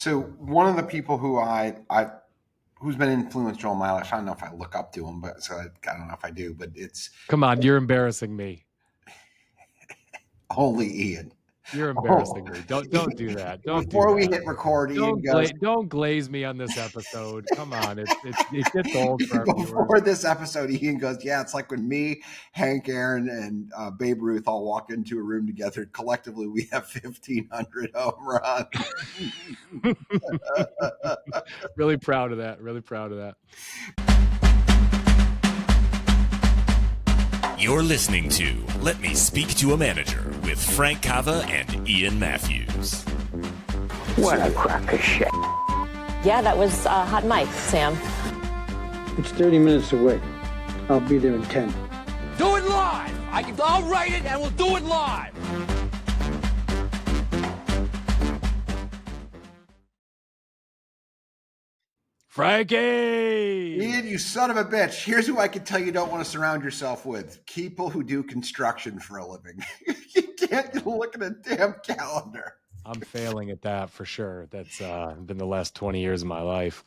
So one of the people who's been influential in my life, I don't know if I look up to him, but so I don't know if I do, but it's Come on, you're embarrassing me. only Ian. You're Oh, embarrassing me. Don't do that. Don't do before we that. hit record, Ian goes, Don't glaze me on this episode. Come on, it gets old for our viewers. before this episode, Ian goes, yeah, it's like when me, Hank Aaron, and Babe Ruth all walk into a room together. Collectively, we have 1,500 home runs. Really proud of that. Really proud of that. You're listening to Let Me Speak to a Manager with Frank Cava and Ian Mathews. What a crock of shit. Yeah, that was hot mic, Sam. It's 30 minutes away. I'll be there in 10. Do it live! I'll write it and we'll do it live! Frankie! Ian, you son of a bitch. Here's who I can tell you don't want to surround yourself with. People who do construction for a living. You can't look at a damn calendar. I'm failing at that for sure. That's been the last 20 years of my life.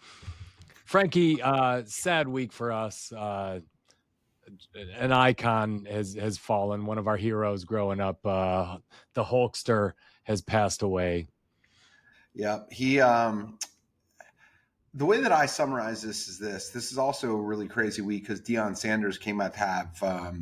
Frankie, sad week for us. An icon has fallen. One of our heroes growing up, the Hulkster, has passed away. Yeah, he the way that I summarize this is this is also a really crazy week because Dion Sanders came out to have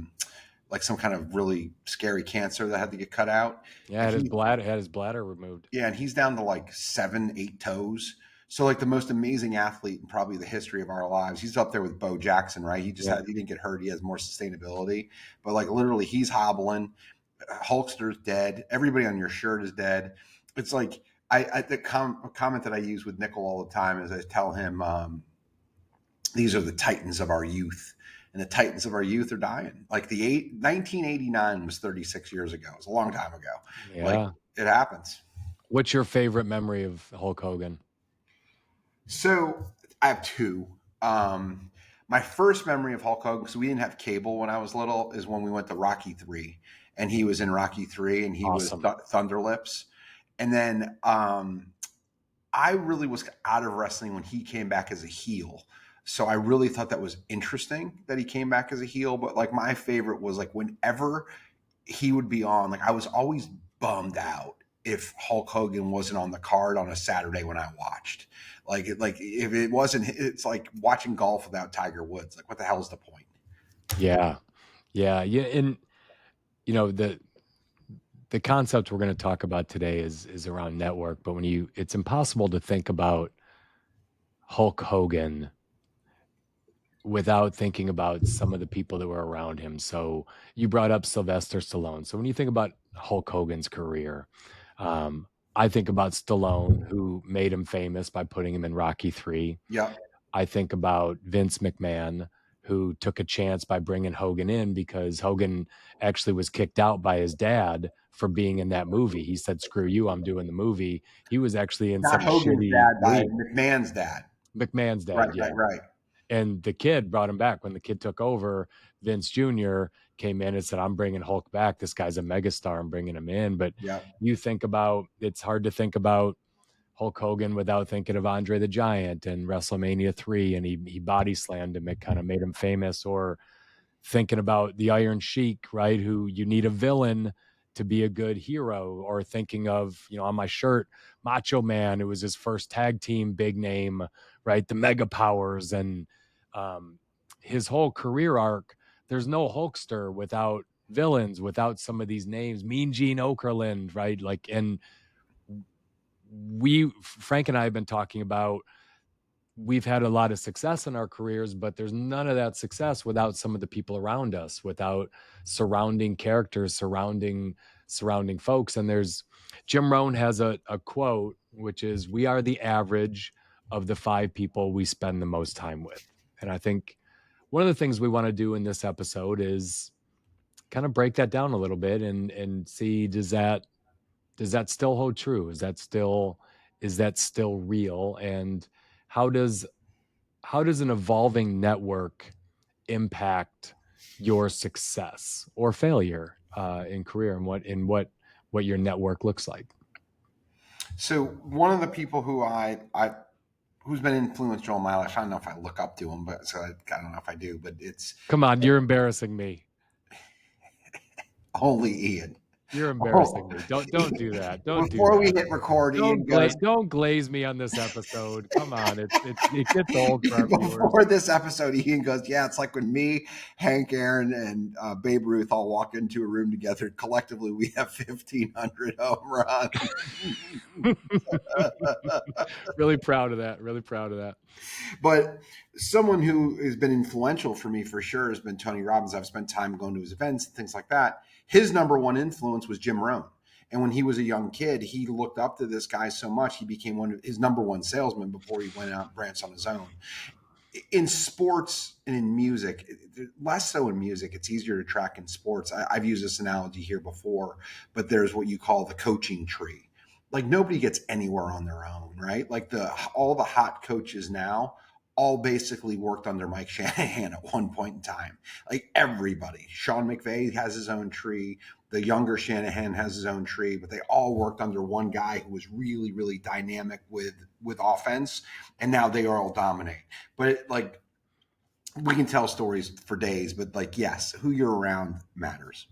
like some kind of really scary cancer that had to get cut out. Yeah, had his bladder removed. Yeah, and he's down to like 7-8 toes. So like the most amazing athlete in probably the history of our lives. He's up there with Bo Jackson, right? He didn't get hurt. He has more sustainability. But like literally he's hobbling. Hulkster's dead. Everybody on your shirt is dead. It's like the comment that I use with Nickel all the time is I tell him these are the titans of our youth. And the titans of our youth are dying. Like 1989 was 36 years ago. It was a long time ago. Yeah. Like, it happens. What's your favorite memory of Hulk Hogan? So I have two. My first memory of Hulk Hogan, because we didn't have cable when I was little, is when we went to Rocky III. And he was in Rocky III and he Awesome. was Thunder Lips. And then I really was out of wrestling when he came back as a heel. So I really thought that was interesting that he came back as a heel. But like my favorite was like whenever he would be on, like I was always bummed out if Hulk Hogan wasn't on the card on a Saturday when I watched. Like if it wasn't, it's like watching golf without Tiger Woods. Like what the hell is the point? Yeah. And you know, the concept we're going to talk about today is around network, but it's impossible to think about Hulk Hogan without thinking about some of the people that were around him. So you brought up Sylvester Stallone. So when you think about Hulk Hogan's career, I think about Stallone, who made him famous by putting him in Rocky III. Yeah. I think about Vince McMahon, who took a chance by bringing Hogan in because Hogan actually was kicked out by his dad for being in that movie. He said, "Screw you, I'm doing the movie." He was actually in Not some Hogan's shitty dad, movie. McMahon's dad. McMahon's dad, Right. And the kid brought him back. When the kid took over, Vince Jr. came in and said, "I'm bringing Hulk back. This guy's a megastar. I'm bringing him in." But you think about, it's hard to think about Hulk Hogan without thinking of Andre the Giant and WrestleMania 3, and he body slammed him. It kind of made him famous. Or thinking about the Iron Sheik, right? Who you need a villain to be a good hero. Or thinking of, on my shirt, Macho Man, it was his first tag team big name, right? The Mega Powers. And his whole career arc, there's no Hulkster without villains, without some of these names. Mean Gene Okerlund, right? Like, and Frank and I have been talking about, we've had a lot of success in our careers, but there's none of that success without some of the people around us, without surrounding characters, surrounding folks. And there's Jim Rohn has a quote, which is, "We are the average of the 5 people we spend the most time with." And I think one of the things we want to do in this episode is kind of break that down a little bit and see, does that still hold true? Is that still real? And how does an evolving network impact your success or failure in career, and what your network looks like? So one of the people who's been influential in my life, I don't know if I look up to him, but I don't know if I do, but it's Come on, you're embarrassing me. only Ian. You're embarrassing me. Don't do that. Don't do Before we that. hit record, Ian goes, Don't glaze me on this episode. Come on, it gets old for our viewers. before this episode, Ian goes, yeah, it's like when me, Hank Aaron, and Babe Ruth all walk into a room together. Collectively, we have 1,500 home runs. Really proud of that. Really proud of that. But someone who has been influential for me for sure has been Tony Robbins. I've spent time going to his events and things like that. His number one influence was Jim Rohn. And when he was a young kid, he looked up to this guy so much, he became one of his number one salesman before he went out and branched on his own. In sports and in music, less so in music, it's easier to track in sports. I've used this analogy here before, but there's what you call the coaching tree. Like nobody gets anywhere on their own, right? Like all the hot coaches now all basically worked under Mike Shanahan at one point in time. Like everybody. Sean McVay has his own tree. The younger Shanahan has his own tree, but they all worked under one guy who was really, really dynamic with offense, and now they all dominate. But we can tell stories for days, but yes, who you're around matters.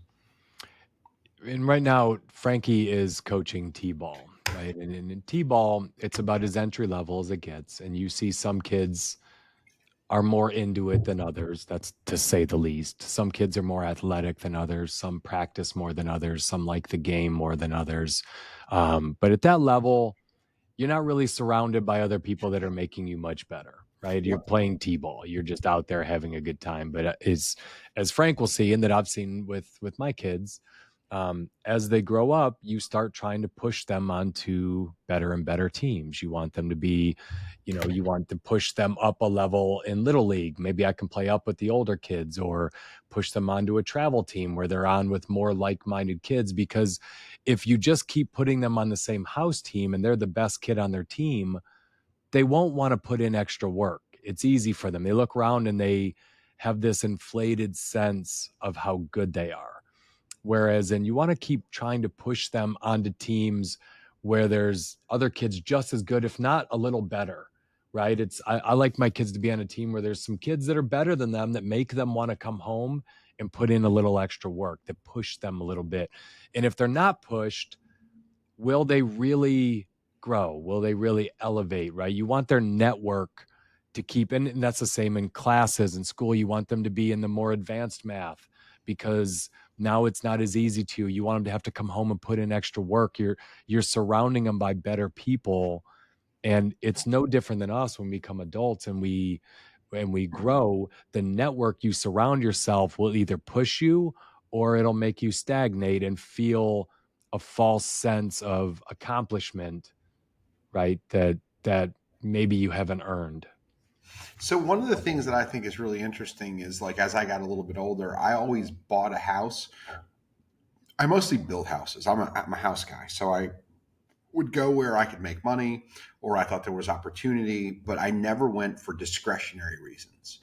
And right now, Frankie is coaching T-ball, right? And in T-ball, it's about as entry level as it gets. And you see some kids are more into it than others. That's to say the least. Some kids are more athletic than others. Some practice more than others. Some like the game more than others. But at that level, you're not really surrounded by other people that are making you much better, right? You're playing T-ball. You're just out there having a good time. But as Frank will see, and that I've seen with my kids, as they grow up, you start trying to push them onto better and better teams. You want them to be, you want to push them up a level in Little League. Maybe I can play up with the older kids, or push them onto a travel team where they're on with more like-minded kids. Because if you just keep putting them on the same house team and they're the best kid on their team, they won't want to put in extra work. It's easy for them. They look around and they have this inflated sense of how good they are. Whereas, and you want to keep trying to push them onto teams where there's other kids just as good, if not a little better, right? I like my kids to be on a team where there's some kids that are better than them, that make them want to come home and put in a little extra work, that push them a little bit. And if they're not pushed, will they really grow? Will they really elevate, right? You want their network to keep, and that's the same in classes in school. You want them to be in the more advanced math, because now it's not as easy to. You want them to have to come home and put in extra work. You're surrounding them by better people. And it's no different than us when we become adults and we grow. The network you surround yourself will either push you, or it'll make you stagnate and feel a false sense of accomplishment, right? That maybe you haven't earned. So one of the things that I think is really interesting is, as I got a little bit older, I always bought a house. I mostly build houses. I'm a house guy. So I would go where I could make money, or I thought there was opportunity, but I never went for discretionary reasons.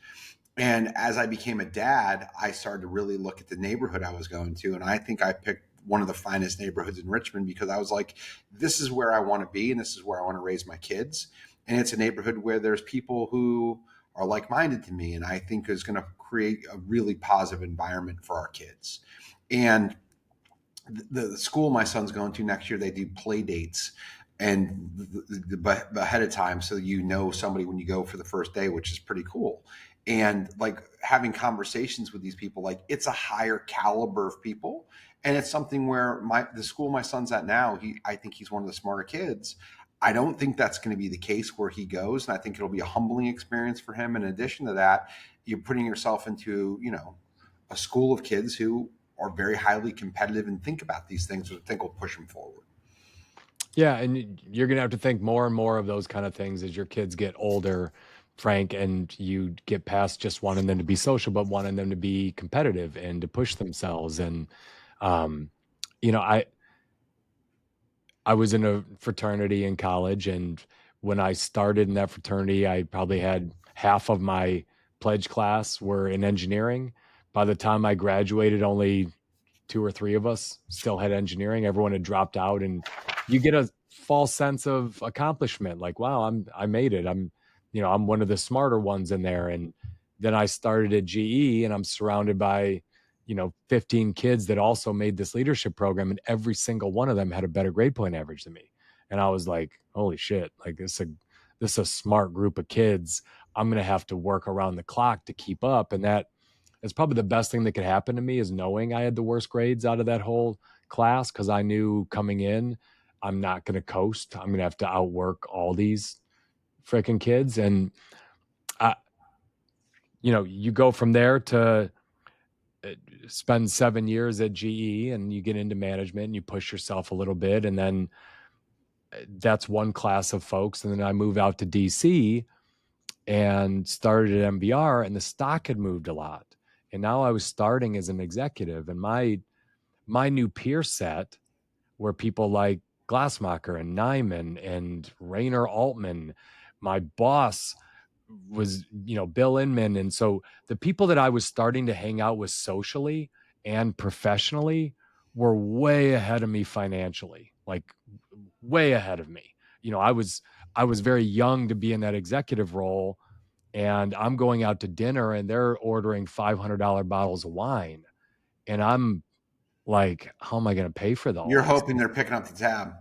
And as I became a dad, I started to really look at the neighborhood I was going to. And I think I picked one of the finest neighborhoods in Richmond, because I was like, this is where I want to be, and this is where I want to raise my kids. And it's a neighborhood where there's people who are like-minded to me, and I think is going to create a really positive environment for our kids. And the school my son's going to next year, they do play dates and ahead of time, so somebody when you go for the first day, which is pretty cool. And having conversations with these people, it's a higher caliber of people, and it's something where the school my son's at now, I think he's one of the smarter kids. I don't think that's going to be the case where he goes, and I think it'll be a humbling experience for him. In addition to that, you're putting yourself into a school of kids who are very highly competitive and think about these things, which I think will push them forward. Yeah, and you're going to have to think more and more of those kind of things as your kids get older, Frank, and you get past just wanting them to be social, but wanting them to be competitive and to push themselves. And, I was in a fraternity in college, and when I started in that fraternity, I probably had half of my pledge class were in engineering. By the time I graduated, only 2 or 3 of us still had engineering. Everyone had dropped out, and you get a false sense of accomplishment. Like, wow, I made it. I'm one of the smarter ones in there. And then I started at GE, and I'm surrounded by, 15 kids that also made this leadership program, and every single one of them had a better grade point average than me. And I was like, holy shit, like this is a smart group of kids. I'm going to have to work around the clock to keep up. And that's probably the best thing that could happen to me, is knowing I had the worst grades out of that whole class, because I knew coming in, I'm not going to coast. I'm going to have to outwork all these freaking kids. And you go from there to spend 7 years at GE, and you get into management and you push yourself a little bit. And then that's one class of folks. And then I moved out to DC and started at MBR, and the stock had moved a lot. And now I was starting as an executive, and my new peer set were people like Glassmacher and Nyman and Rainer Altman. My boss was, Bill Inman. And so the people that I was starting to hang out with socially and professionally were way ahead of me financially, like way ahead of me. I was very young to be in that executive role, and I'm going out to dinner and they're ordering $500 bottles of wine. And I'm like, how am I going to pay for those? You're hoping they're picking up the tab.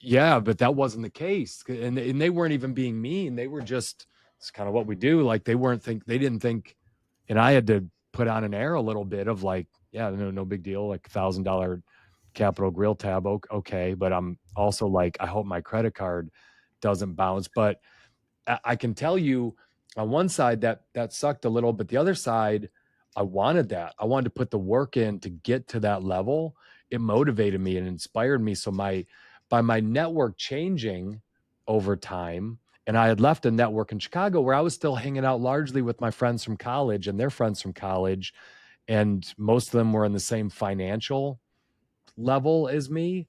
Yeah, but that wasn't the case. And they weren't even being mean. They were just, it's kind of what we do. Like they didn't think, and I had to put on an air a little bit of like, yeah, no big deal. Like $1,000 Capital Grill tab. Okay. But I'm also like, I hope my credit card doesn't bounce. But I can tell you on one side that sucked a little, but the other side, I wanted that. I wanted to put the work in to get to that level. It motivated me and inspired me. So by my network changing over time, and I had left a network in Chicago where I was still hanging out largely with my friends from college and their friends from college, and most of them were in the same financial level as me.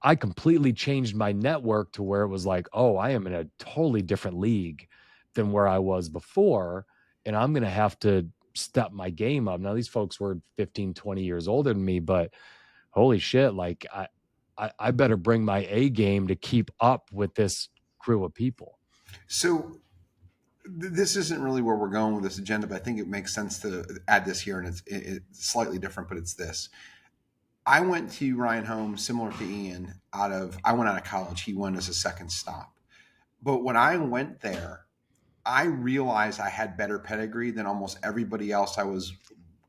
I completely changed my network to where it was like, oh, I am in a totally different league than where I was before, and I'm going to have to step my game up. Now, these folks were 15, 20 years older than me, but holy shit, like I better bring my A game to keep up with this crew of people. So this isn't really where we're going with this agenda, but I think it makes sense to add this here, and it's slightly different, but it's this. I went to Ryan Holmes, similar to Ian, I went out of college. He went as a second stop. But when I went there, I realized I had better pedigree than almost everybody else I was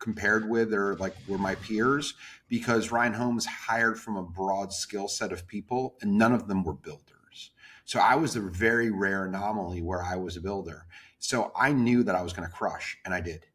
compared with, or like were my peers, because Ryan Holmes hired from a broad skill set of people, and none of them were builders. So I was a very rare anomaly where I was a builder. So I knew that I was going to crush, and I did.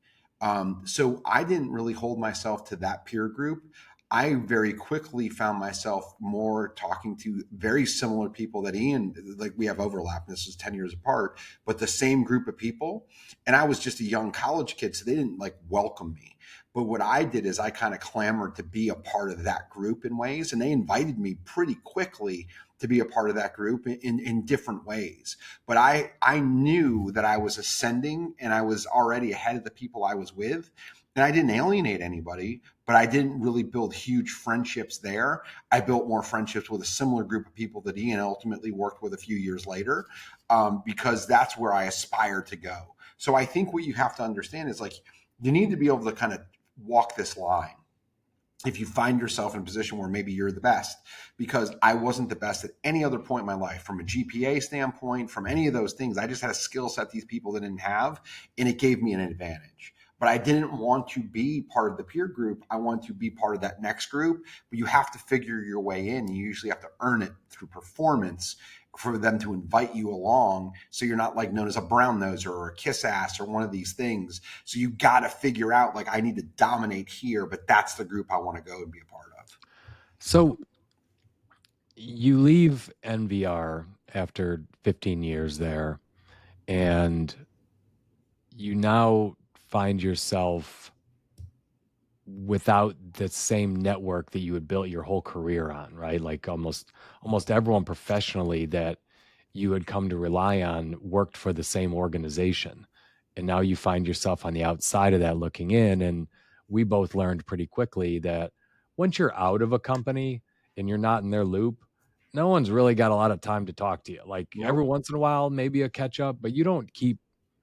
So I didn't really hold myself to that peer group. I very quickly found myself more talking to very similar people that Ian, like we have overlap. This is 10 years apart, but the same group of people. And I was just a young college kid, so they didn't like welcome me. But what I did is I kind of clamored to be a part of that group in ways, and they invited me pretty quickly to be a part of that group in different ways. But I knew that I was ascending, and I was already ahead of the people I was with. And I didn't alienate anybody, but I didn't really build huge friendships there. I built more friendships with a similar group of people that Ian ultimately worked with a few years later, because that's where I aspire to go. So I think what you have to understand is like, you need to be able to kind of walk this line. If you find yourself in a position where maybe you're the best, because I wasn't the best at any other point in my life, from a GPA standpoint, from any of those things, I just had a skill set these people didn't have, and it gave me an advantage. But I didn't want to be part of the peer group. I want to be part of that next group. But you have to figure your way in. You usually have to earn it through performance for them to invite you along. So you're not like known as a brown noser or a kiss ass or one of these things. So you got to figure out like, I need to dominate here, but that's the group I want to go and be a part of. So you leave NVR after 15 years there, and you now find yourself without the same network that you had built your whole career on, right? Like almost everyone professionally that you had come to rely on worked for the same organization. And now you find yourself on the outside of that looking in. And we both learned pretty quickly that once you're out of a company and you're not in their loop, no one's really got a lot of time to talk to you. Like Nope. every once in a while, maybe a catch up, but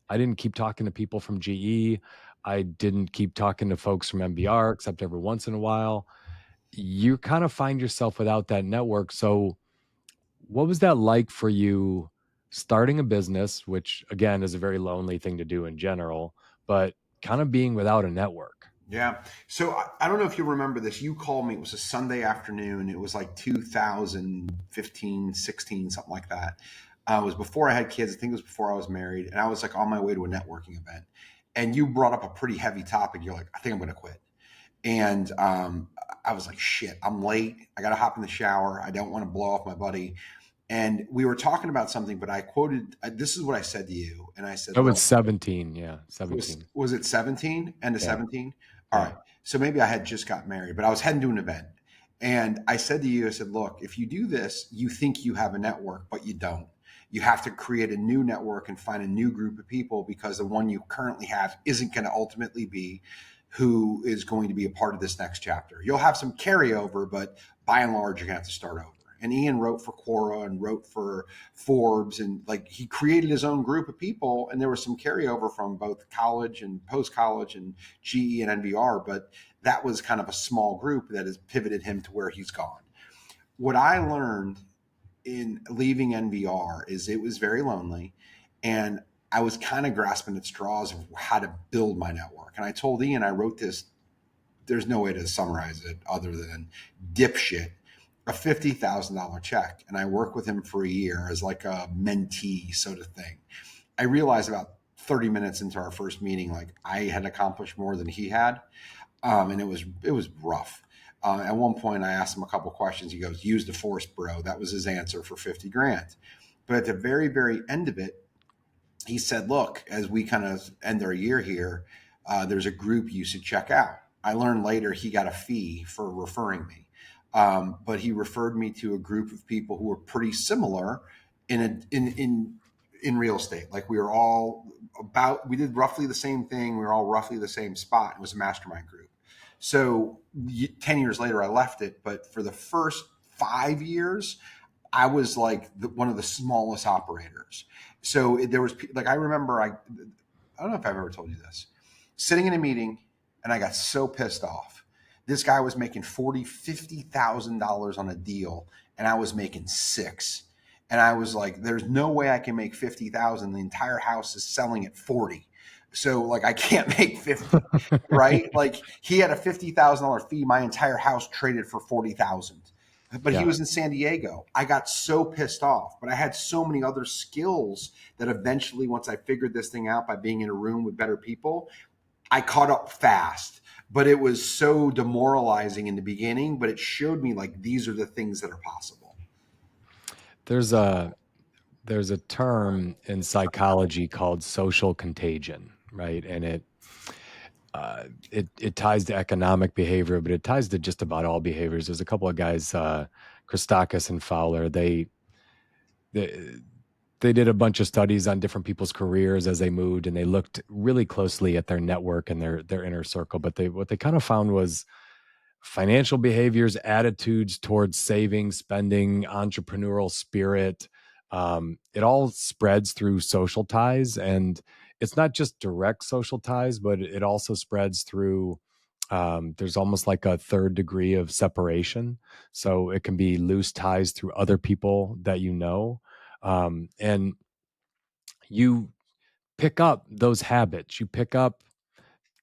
I didn't keep talking to people from GE. I didn't keep talking to folks from MBR except every once in a while. You kind of find yourself without that network. So what was that like for you starting a business, which again is a very lonely thing to do in general, but kind of being without a network? Yeah. So I don't know if you remember this. You called me. It was a Sunday afternoon. It was like 2015, 16, something like that. It was before I had kids. I think it was before I was married. And I was like on my way to a networking event. And you brought up a pretty heavy topic. You're like, I think I'm going to quit. And I was like, shit, I'm late. I got to hop in the shower. I don't want to blow off my buddy. And we were talking about something, but I quoted, this is what I said to you. And I said, That was look, 17. Yeah. 17. was it 17? End of Yeah. 17? All right. So maybe I had just got married, but I was heading to an event. And I said to you, I said, look, if you do this, you think you have a network, but you don't. You have to create a new network and find a new group of people because the one you currently have isn't going to ultimately be who is going to be a part of this next chapter. You'll have some carryover, but by and large, you're going to have to start over. And Ian wrote for Quora and wrote for Forbes, and like he created his own group of people, and there was some carryover from both college and post-college and GE and NVR, but that was kind of a small group that has pivoted him to where he's gone. What I learned in leaving NVR is it was very lonely, and I was kind of grasping at straws of how to build my network. And I told Ian, I wrote this, there's no way to summarize it other than dipshit, a $50,000 check. And I worked with him for a year as like a mentee sort of thing. I realized about 30 minutes into our first meeting, like I had accomplished more than he had. And it was rough. At one point I asked him a couple questions. He goes, use the force, bro. That was his answer for 50 grand. But at the very, very end of it, he said, look, as we kind of end our year here, there's a group you should check out. I learned later he got a fee for referring me. But he referred me to a group of people who were pretty similar in real estate. Like we did roughly the same thing. We were all roughly the same spot. It was a mastermind group. So 10 years later, I left it. But for the first 5 years, I was like one of the smallest operators. So there was like, I remember, I don't know if I've ever told you this, sitting in a meeting and I got so pissed off. This guy was making $50,000 on a deal and I was making $6,000. And I was like, there's no way I can make 50,000. The entire house is selling at 40. So like, I can't make 50, right? Like he had a $50,000 fee. My entire house traded for 40,000. But he was in San Diego. I got so pissed off, but I had so many other skills that eventually, once I figured this thing out by being in a room with better people, I caught up fast. But it was so demoralizing in the beginning, but it showed me like, these are the things that are possible. There's a term in psychology called social contagion, right? And it ties to economic behavior, but it ties to just about all behaviors. There's a couple of guys, Christakis and Fowler. They did a bunch of studies on different people's careers as they moved, and they looked really closely at their network and their inner circle. But what they kind of found was financial behaviors, attitudes towards saving, spending, entrepreneurial spirit. It all spreads through social ties, and it's not just direct social ties, but it also spreads through, there's almost like a third degree of separation. So it can be loose ties through other people that you know. And you pick up those habits, you pick up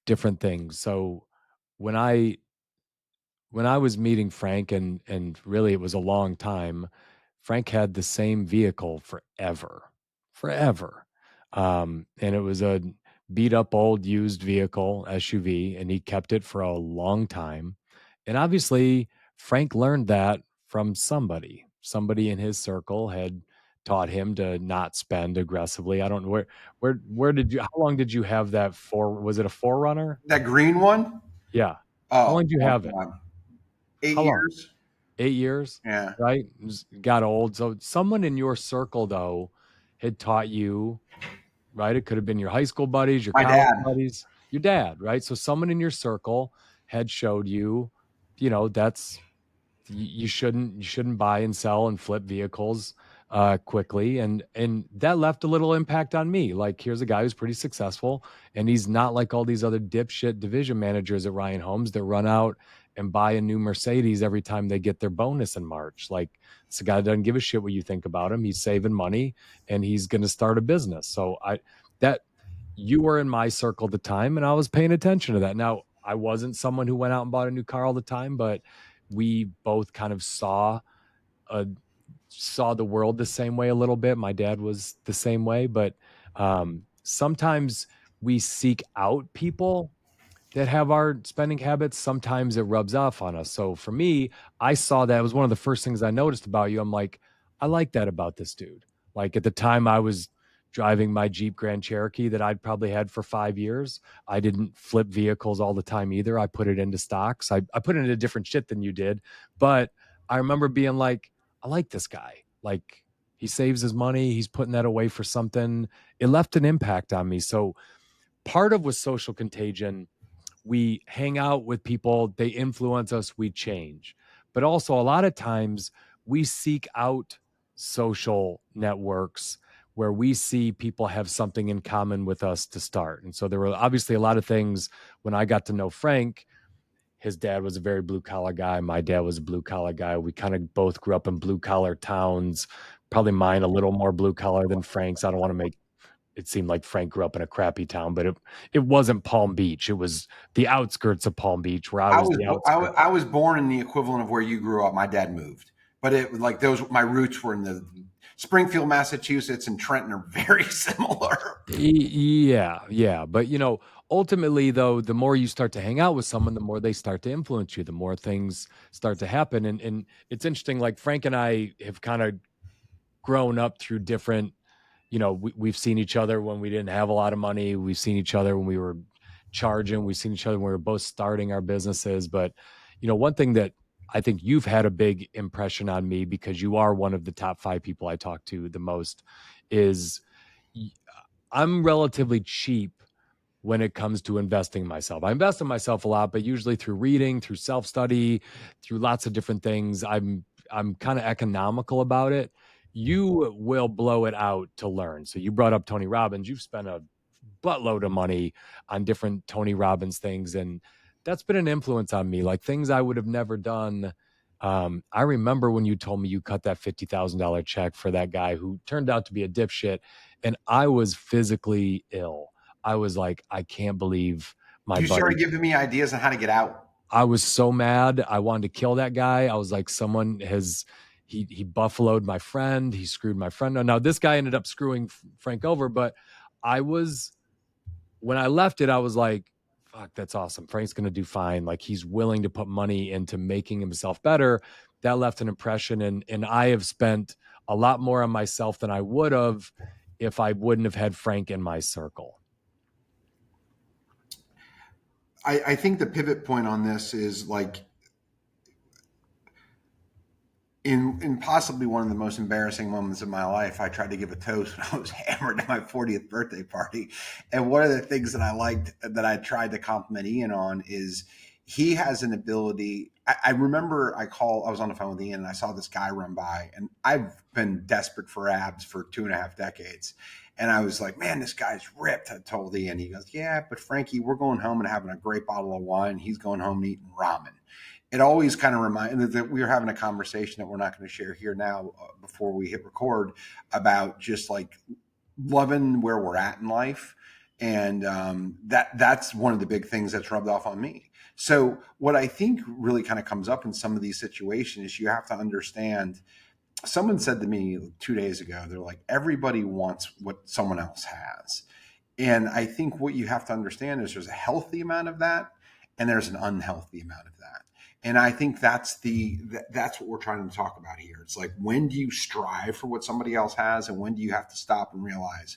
different things. So when I was meeting Frank, and really it was a long time, Frank had the same vehicle forever. And it was a beat up old used vehicle SUV, and he kept it for a long time. And obviously Frank learned that from somebody in his circle had taught him to not spend aggressively. I don't know where did you, how long did you have that for? Was it a Forerunner? That green one? Yeah. Oh, How long did you have it? 8 How long? years. 8 years? Yeah. Right? Got old. So someone in your circle, though, had taught you, right? It could have been your high school buddies, your My college dad. buddies, your dad, right? So someone in your circle had showed you, that's you shouldn't buy and sell and flip vehicles quickly, and that left a little impact on me. Like, here's a guy who's pretty successful, and he's not like all these other dipshit division managers at Ryan Homes that run out and buy a new Mercedes every time they get their bonus in March. Like, it's a guy that doesn't give a shit what you think about him. He's saving money and he's going to start a business. So that you were in my circle at the time, and I was paying attention to that. Now, I wasn't someone who went out and bought a new car all the time, but we both kind of saw the world the same way a little bit. My dad was the same way, but sometimes we seek out people that have our spending habits. Sometimes it rubs off on us. So for me, I saw that. It was one of the first things I noticed about you. I'm like, I like that about this dude. Like, at the time I was driving my Jeep Grand Cherokee that I'd probably had for 5 years. I didn't flip vehicles all the time either. I put it into stocks. I put it into different shit than you did. But I remember being like, I like this guy. Like, he saves his money. He's putting that away for something. It left an impact on me. So part of with social contagion, we hang out with people, they influence us, we change. But also a lot of times we seek out social networks where we see people have something in common with us to start. And so there were obviously a lot of things when I got to know Frank. His dad was a very blue collar guy. My dad was a blue collar guy. We kind of both grew up in blue collar towns, probably mine a little more blue collar than Frank's. I don't want to make it seem like Frank grew up in a crappy town, but it wasn't Palm Beach. It was the outskirts of Palm Beach where I was the outskirts. I was born in the equivalent of where you grew up. My dad moved, but it like my roots were in the Springfield, Massachusetts, and Trenton are very similar. Yeah. But ultimately though, the more you start to hang out with someone, the more they start to influence you, the more things start to happen. And it's interesting, like Frank and I have kind of grown up through different, we've seen each other when we didn't have a lot of money. We've seen each other when we were charging. We've seen each other when we were both starting our businesses. But, one thing that I think you've had a big impression on me, because you are one of the top 5 people I talk to the most, is I'm relatively cheap when it comes to investing in myself. I invest in myself a lot, but usually through reading, through self-study, through lots of different things. I'm kind of economical about it. You will blow it out to learn. So you brought up Tony Robbins. You've spent a buttload of money on different Tony Robbins things, and that's been an influence on me, like things I would have never done. I remember when you told me you cut that $50,000 check for that guy who turned out to be a dipshit, and I was physically ill. I was like, I can't believe my You buddy started giving me ideas on how to get out. I was so mad. I wanted to kill that guy. I was like, he buffaloed my friend. He screwed my friend. Now this guy ended up screwing Frank over, but when I left it, I was like, fuck, that's awesome. Frank's going to do fine. Like, he's willing to put money into making himself better. That left an impression. And I have spent a lot more on myself than I would have if I wouldn't have had Frank in my circle. I think the pivot point on this is like in possibly one of the most embarrassing moments of my life, I tried to give a toast when I was hammered at my 40th birthday party. And one of the things that I liked that I tried to compliment Ian on is he has an ability. I remember I was on the phone with Ian and I saw this guy run by, and I've been desperate for abs for 2.5 decades. And I was like, man, this guy's ripped. I told Ian. He goes, yeah, but Frankie, we're going home and having a great bottle of wine. He's going home and eating ramen. It always kind of reminded that we were having a conversation that we're not going to share here now before we hit record about just like loving where we're at in life. And that's one of the big things that's rubbed off on me. So what I think really kind of comes up in some of these situations is you have to understand. Someone said to me 2 days ago, they're like, everybody wants what someone else has. And I think what you have to understand is there's a healthy amount of that and there's an unhealthy amount of that. And I think that's what we're trying to talk about here. It's like, when do you strive for what somebody else has, and when do you have to stop and realize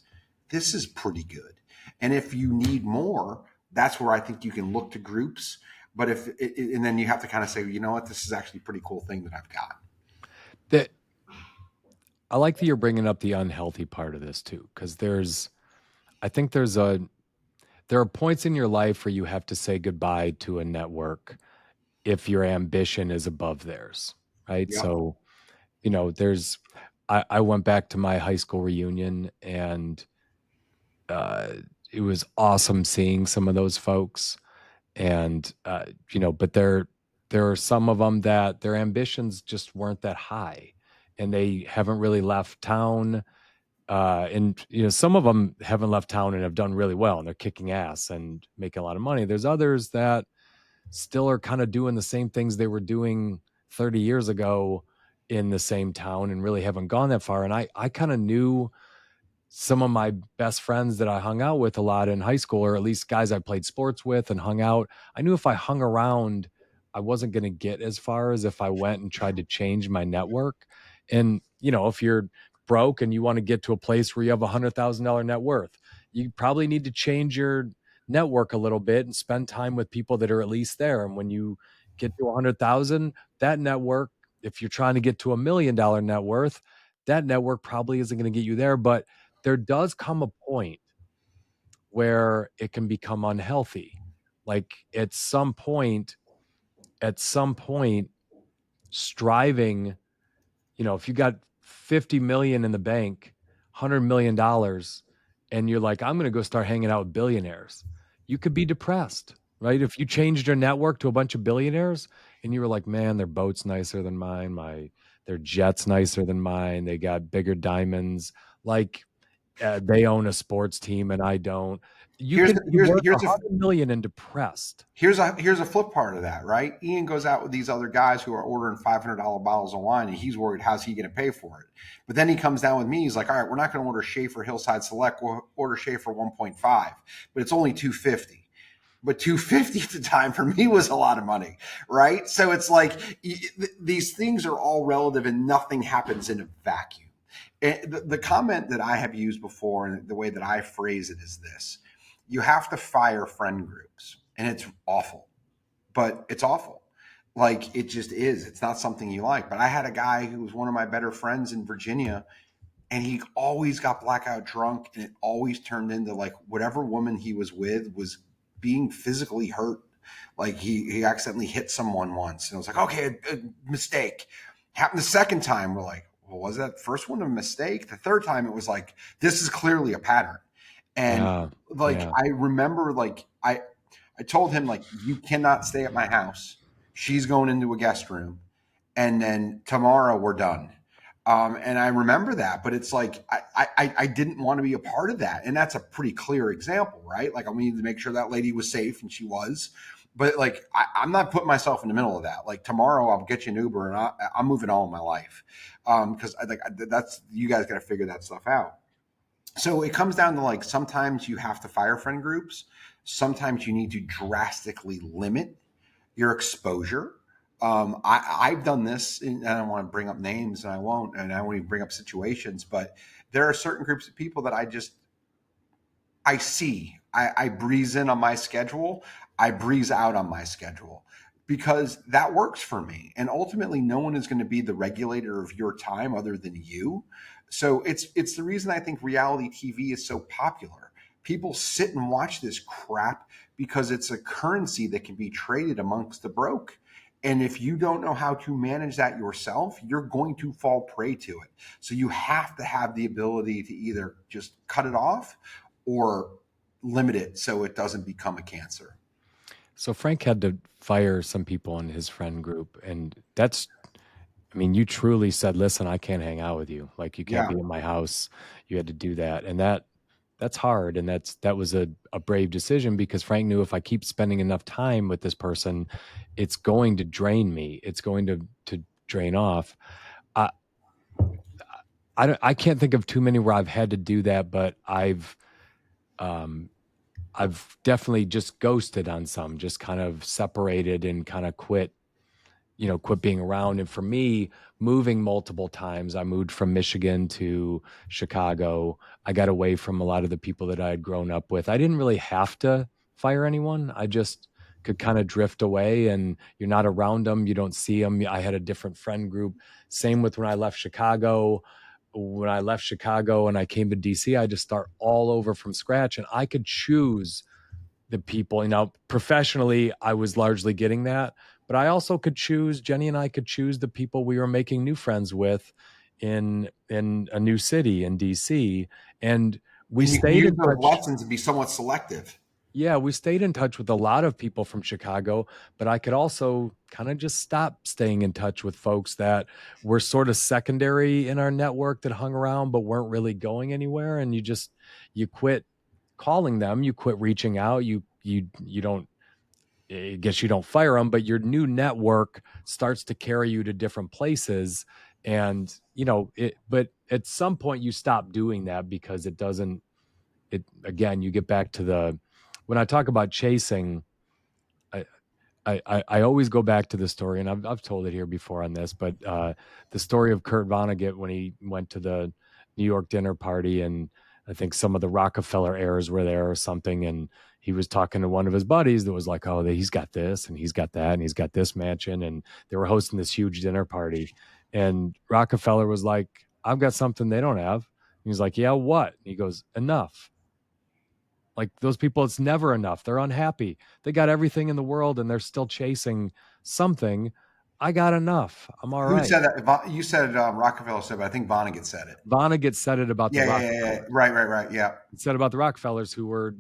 this is pretty good? And if you need more, that's where I think you can look to groups. But and then you have to kind of say, you know what, this is actually a pretty cool thing that I've got. I like that you're bringing up the unhealthy part of this too, because there are points in your life where you have to say goodbye to a network if your ambition is above theirs, right? Yep. So, I went back to my high school reunion, and it was awesome seeing some of those folks. And, but there are some of them that their ambitions just weren't that high, and they haven't really left town. And some of them haven't left town and have done really well, and they're kicking ass and making a lot of money. There's others that still are kind of doing the same things they were doing 30 years ago in the same town and really haven't gone that far. And I kind of knew some of my best friends that I hung out with a lot in high school, or at least guys I played sports with and hung out. I knew if I hung around, I wasn't going to get as far as if I went and tried to change my network. And, if you're broke and you want to get to a place where you have $100,000 net worth, you probably need to change your network a little bit and spend time with people that are at least there. And when you get to 100,000, that network, if you're trying to get to $1 million net worth, that network probably isn't going to get you there. But there does come a point where it can become unhealthy. Like at some point, striving, if you got 50 million in the bank, $100 million, and you're like, I'm going to go start hanging out with billionaires, you could be depressed, right? If you changed your network to a bunch of billionaires and you were like, man, their boat's nicer than mine, their jet's nicer than mine, they got bigger diamonds, like they own a sports team and I don't. You Here's can be worth here's a 100 million and depressed. Here's a flip part of that, right? Ian goes out with these other guys who are ordering $500 bottles of wine, and he's worried how's he going to pay for it. But then he comes down with me. He's like, all right, we're not going to order Schaefer Hillside Select. We'll order Schaefer 1.5, but it's only $250. But $250 at the time for me was a lot of money, right? So it's like these things are all relative, and nothing happens in a vacuum. The comment that I have used before, and the way that I phrase it, is this: you have to fire friend groups. And it's awful, but it's awful. Like, it just is. It's not something you like. But I had a guy who was one of my better friends in Virginia, and he always got blackout drunk, and it always turned into like whatever woman he was with was being physically hurt. Like he accidentally hit someone once, and it was like, okay, a mistake. Happened the second time. We're like, well, was that first one a mistake? The third time it was like, this is clearly a pattern. And I remember, like, I told him, like, you cannot stay at my house. She's going into a guest room, and then tomorrow we're done. And I remember that, but it's like I didn't want to be a part of that, and that's a pretty clear example, right? Like, I needed to make sure that lady was safe, and she was. But like, I'm not putting myself in the middle of that. Like, tomorrow I'll get you an Uber, and I'm moving on with my life, because that's, you guys got to figure that stuff out. So it comes down to, like, sometimes you have to fire friend groups. Sometimes you need to drastically limit your exposure. I've done this, and I don't want to bring up names, and I won't even bring up situations, but there are certain groups of people that I see. I breeze in on my schedule. I breeze out on my schedule, because that works for me. And ultimately, no one is going to be the regulator of your time other than you. So it's the reason I think reality TV is so popular. People sit and watch this crap because it's a currency that can be traded amongst the broke. And if you don't know how to manage that yourself, you're going to fall prey to it. So you have to have the ability to either just cut it off or limit it so it doesn't become a cancer. So Frank had to fire some people in his friend group. And you truly said, listen, I can't hang out with you. Like, you can't be in my house. You had to do that. And that's hard. And that was a brave decision, because Frank knew if I keep spending enough time with this person, it's going to drain me. It's going to drain off. I can't think of too many where I've had to do that, but I've definitely just ghosted on some, just kind of separated and kind of quit being around. And for me, moving multiple times, I moved from Michigan to Chicago. I got away from a lot of the people that I had grown up with. I didn't really have to fire anyone. I just could kind of drift away, and you're not around them. You don't see them. I had a different friend group. Same with when I left Chicago. When I left Chicago and I came to DC, I just start all over from scratch, and I could choose the people. Professionally, I was largely getting that, but I also could choose, Jenny and I could choose the people we were making new friends with in a new city in DC. And we And you can stayed use in those touch. lessons and be somewhat selective. Yeah, we stayed in touch with a lot of people from Chicago, but I could also kind of just stop staying in touch with folks that were sort of secondary in our network that hung around but weren't really going anywhere. And you quit calling them, you quit reaching out, you don't, I guess you don't fire them, but your new network starts to carry you to different places. And, but at some point you stop doing that because again, you get back to when I talk about chasing, I always go back to the story, and I've told it here before on this, but the story of Kurt Vonnegut when he went to the New York dinner party, and I think some of the Rockefeller heirs were there or something, and he was talking to one of his buddies that was like, "Oh, he's got this, and he's got that, and he's got this mansion," and they were hosting this huge dinner party, and Rockefeller was like, "I've got something they don't have." And he's like, "Yeah, what?" And he goes, "Enough." Like those people, it's never enough. They're unhappy. They got everything in the world and they're still chasing something. I got enough. I'm all Who right. said that? You said Rockefeller said, but I think Vonnegut said it. Vonnegut said it about the Yeah. Right. Yeah. He said about the Rockefellers who were,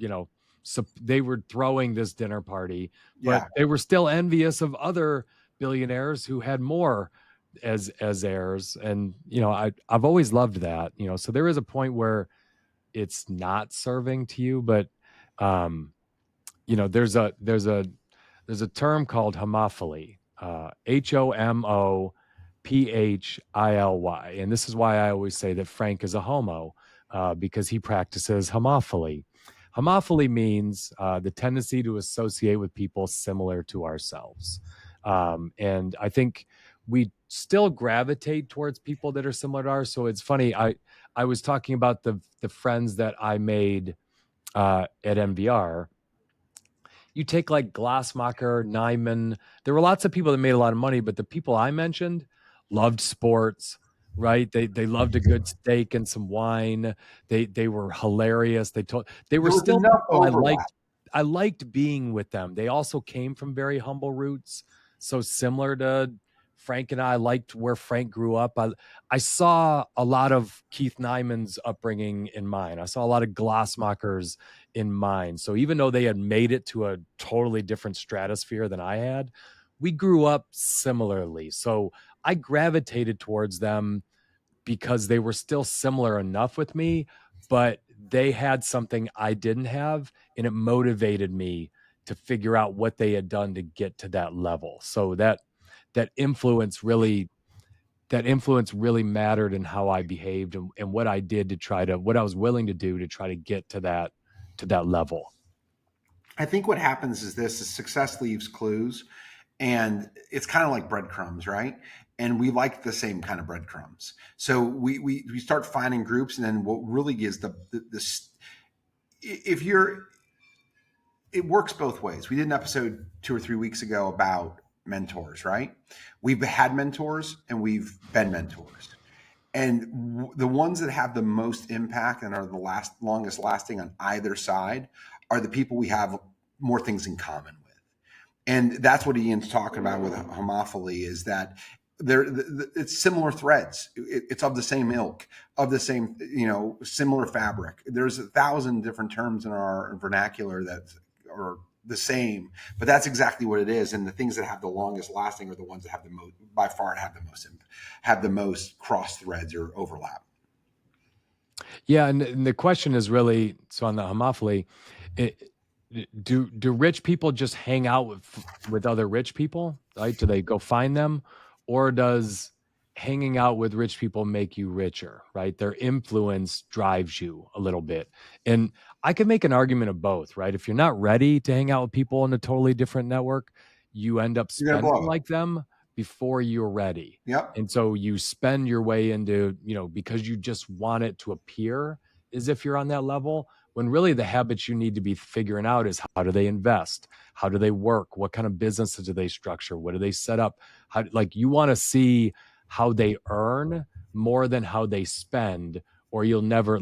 so they were throwing this dinner party, but Yeah. they were still envious of other billionaires who had more as heirs. And, I've always loved that, so there is a point where it's not serving to you, but there's a term called homophily, HOMOPHILY, and this is why I always say that Frank is a homo, because he practices homophily. Homophily means the tendency to associate with people similar to ourselves, and I think we still gravitate towards people that are similar to ours. So it's funny. I was talking about the friends that I made at MVR. You take like Glassmacher, Nyman. There were lots of people that made a lot of money, but the people I mentioned loved sports, right? They loved a good steak and some wine. They were hilarious. They were There was still enough people overlap. I liked being with them. They also came from very humble roots, so similar to Frank and I. Liked where Frank grew up. I saw a lot of Keith Nyman's upbringing in mine. I saw a lot of Glassmachers in mine. So even though they had made it to a totally different stratosphere than I had, we grew up similarly. So I gravitated towards them because they were still similar enough with me, but they had something I didn't have, and it motivated me to figure out what they had done to get to that level. So that influence really mattered in how I behaved and what I did what I was willing to do to try to get to that level. I think what happens is success leaves clues, and it's kind of like breadcrumbs, right? And we like the same kind of breadcrumbs. So we start finding groups, and then what really is it works both ways. We did an episode 2 or 3 weeks ago about mentors, right? We've had mentors and we've been mentors. And the ones that have the most impact and are the longest lasting on either side are the people we have more things in common with. And that's what Ian's talking about with homophily, is that it's similar threads. It's of the same ilk, of the same, similar fabric. There's 1,000 different terms in our vernacular that are the same, but that's exactly what it is. And the things that have the longest lasting are the ones that have the most, by far, have the most cross threads or overlap. Yeah, and the question is really, so on the homophily, do rich people just hang out with other rich people, right? Do they go find them, or does hanging out with rich people make you richer, right? Their influence drives you a little bit. And I could make an argument of both, right? If you're not ready to hang out with people in a totally different network, you end up spending like them before you're ready. Yep. And so you spend your way into, because you just want it to appear as if you're on that level, when really the habits you need to be figuring out is, how do they invest? How do they work? What kind of businesses do they structure? What do they set up? You want to see how they earn more than how they spend, or you'll never,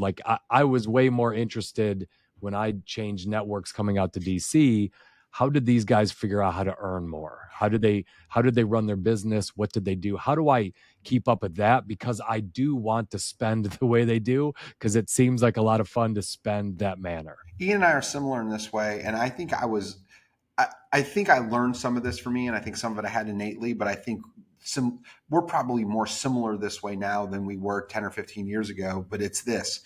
I was way more interested when I changed networks coming out to DC, how did these guys figure out how to earn more? How did they run their business? What did they do? How do I keep up with that? Because I do want to spend the way they do, because it seems like a lot of fun to spend that manner. Ian and I are similar in this way, and I think I learned some of this from me, and I think some of it I had innately, but I think we're probably more similar this way now than we were 10 or 15 years ago. But it's this: